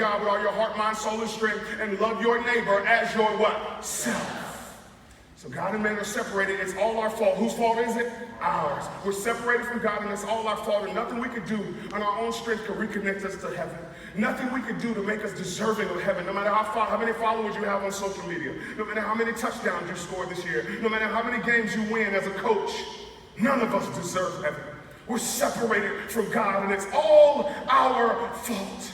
God with all your heart, mind, soul, and strength, and love your neighbor as your what? Self. So God and man are separated. It's all our fault. Whose fault is it? Ours. We're separated from God, and it's all our fault, and nothing we could do on our own strength can reconnect us to heaven. Nothing we could do to make us deserving of heaven, no matter how many followers you have on social media, no matter how many touchdowns you scored this year, no matter how many games you win as a coach. None of us deserve heaven. We're separated from God, and it's all our fault.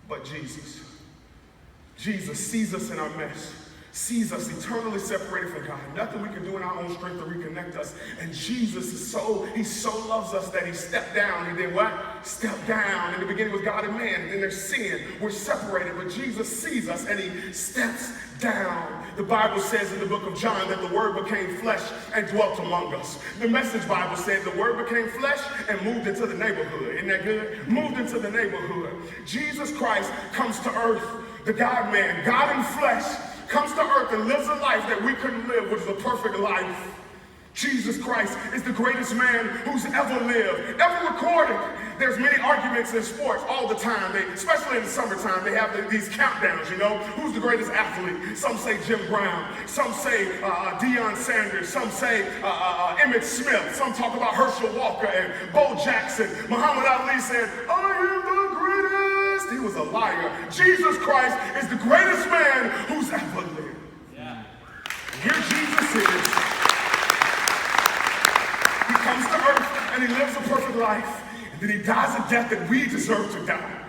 But Jesus sees us in our mess, sees us eternally separated from God. Nothing we can do in our own strength to reconnect us. And Jesus he so loves us that he stepped down. He did what? Stepped down. In the beginning was God and man. And there's sin. We're separated. But Jesus sees us and he steps down. The Bible says in the book of John that the Word became flesh and dwelt among us. The Message Bible said the Word became flesh and moved into the neighborhood. Isn't that good? Moved into the neighborhood. Jesus Christ comes to earth. The God-man, God in flesh, comes to earth and lives a life that we couldn't live, which is a perfect life. Jesus Christ is the greatest man who's ever lived, ever recorded. There's many arguments in sports all the time, especially in the summertime. They have these countdowns, who's the greatest athlete? Some say Jim Brown, some say Deion Sanders, some say Emmitt Smith, some talk about Herschel Walker and Bo Jackson. Muhammad Ali said, I am the greatest. He was a liar. Jesus Christ is the greatest man who's ever lived. Yeah. And here Jesus is. He comes to earth and he lives a perfect life. And then he dies a death that we deserve to die.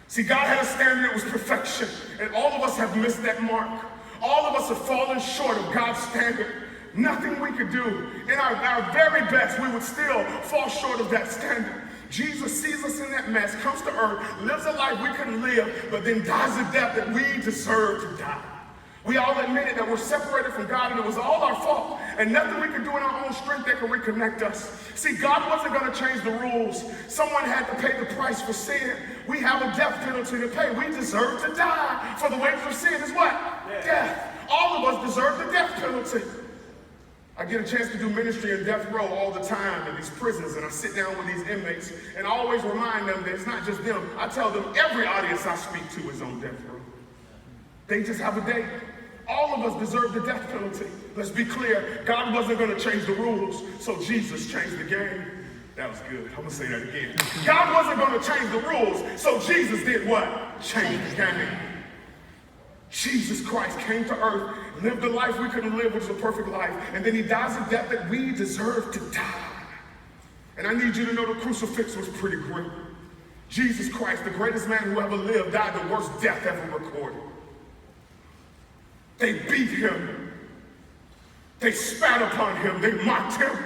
See, God had a standard that was perfection. And all of us have missed that mark. All of us have fallen short of God's standard. Nothing we could do. In our very best, we would still fall short of that standard. Jesus sees us in that mess, comes to earth, lives a life we couldn't live, but then dies a death that we deserve to die. We all admitted that we're separated from God and it was all our fault, and nothing we could do in our own strength that can reconnect us. See, God wasn't going to change the rules. Someone had to pay the price for sin. We have a death penalty to pay. We deserve to die. For the wages of sin is what? Death. All of us deserve the death penalty. I get a chance to do ministry in death row all the time in these prisons, and I sit down with these inmates and I always remind them that it's not just them. I tell them every audience I speak to is on death row. They just have a day. All of us deserve the death penalty. Let's be clear, God wasn't going to change the rules, so Jesus changed the game. That was good. I'm going to say that again. God wasn't going to change the rules, so Jesus did what? Change the game. Jesus Christ came to earth, lived a life we couldn't live, which is a perfect life, and then he dies a death that we deserve to die. And I need you to know the crucifix was pretty grim. Jesus Christ, the greatest man who ever lived, died the worst death ever recorded. They beat him. They spat upon him. They mocked him.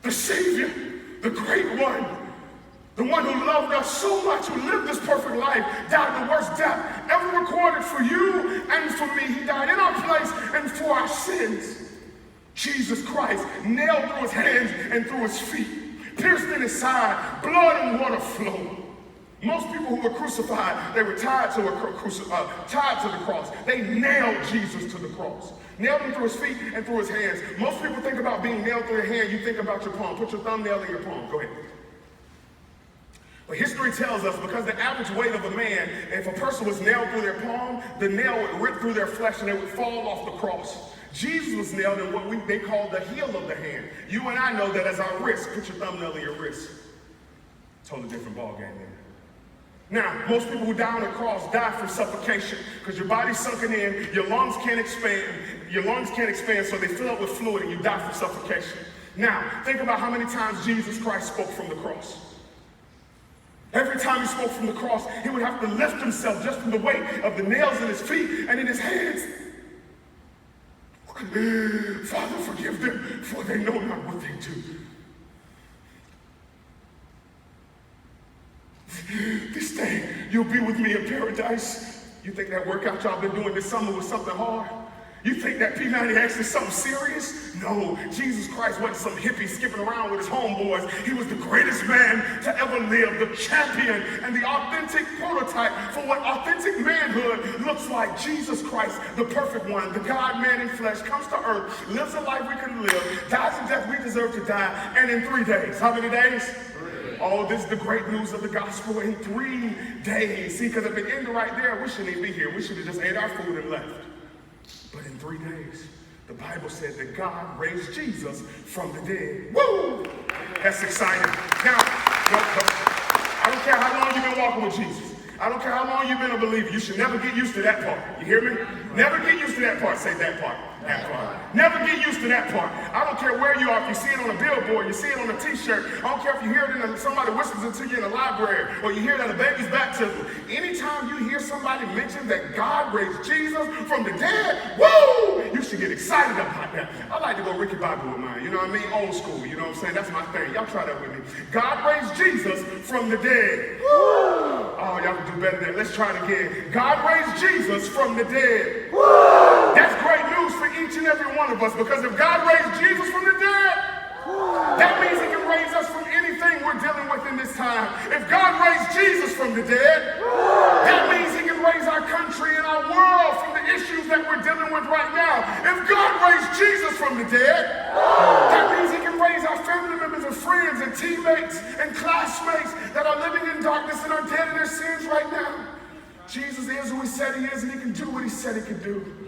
The Savior, the great one, the one who loved us so much, who lived this perfect life, died the worst death ever recorded for you and for me. He died in our place and for our sins. Jesus Christ, nailed through his hands and through his feet, pierced in his side, blood and water flowed. Most people who were crucified, they were tied to the cross. They nailed Jesus to the cross. Nailed him through his feet and through his hands. Most people think about being nailed through your hand, you think about your palm. Put your thumbnail in your palm. Go ahead. But history tells us because the average weight of a man, if a person was nailed through their palm, the nail would rip through their flesh and they would fall off the cross. Jesus was nailed in what they call the heel of the hand. You and I know that as our wrist. Put your thumbnail in your wrist. Totally different ball game there. Now, most people who die on the cross die from suffocation because your body's sunken in, your lungs can't expand, so they fill up with fluid and you die from suffocation. Now, think about how many times Jesus Christ spoke from the cross. Every time he spoke from the cross, he would have to lift himself just from the weight of the nails in his feet and in his hands. Father, forgive them, for they know not what they do. This day, you'll be with me in paradise. You think that workout y'all been doing this summer was something hard? You think that P90X is something serious? No, Jesus Christ wasn't some hippie skipping around with his homeboys. He was the greatest man to ever live, the champion and the authentic prototype for what authentic manhood looks like. Jesus Christ, the perfect one, the God-man in flesh, comes to earth, lives a life we couldn't live, dies a death we deserve to die, and in 3 days, how many days? 3 days. Oh, this is the great news of the gospel in 3 days. See, because if it ended right there, we shouldn't even be here. We should have just ate our food and left. But in 3 days, the Bible said that God raised Jesus from the dead. Woo! That's exciting. Now, I don't care how long you've been walking with Jesus. I don't care how long you've been a believer. You should never get used to that part. You hear me? Never get used to that part. Say that part. That part. Never get used to that part. I don't care where you are. If you see it on a billboard, you see it on a t-shirt. I don't care if you hear it somebody whispers it to you in the library, or you hear it at a baby's baptism. Anytime you hear somebody mention that God raised Jesus from the dead, woo! You should get excited about that. I like to go Ricky Bobby with mine. You know what I mean? Old school. You know what I'm saying? That's my thing. Y'all try that with me. God raised Jesus from the dead. Woo! Oh, y'all can do better than that. Let's try it again. God raised Jesus from the dead. Woo! That's great news for each and every one of us, because if God raised Jesus from the dead, that means he can raise us from anything we're dealing with in this time. If God raised Jesus from the dead, that means he can raise our country and our world from the issues that we're dealing with right now. If God raised Jesus from the dead, that means he can raise our family members and friends and teammates and classmates that are living in darkness and are dead in their sins right now. Jesus is who he said he is, and he can do what he said he could do.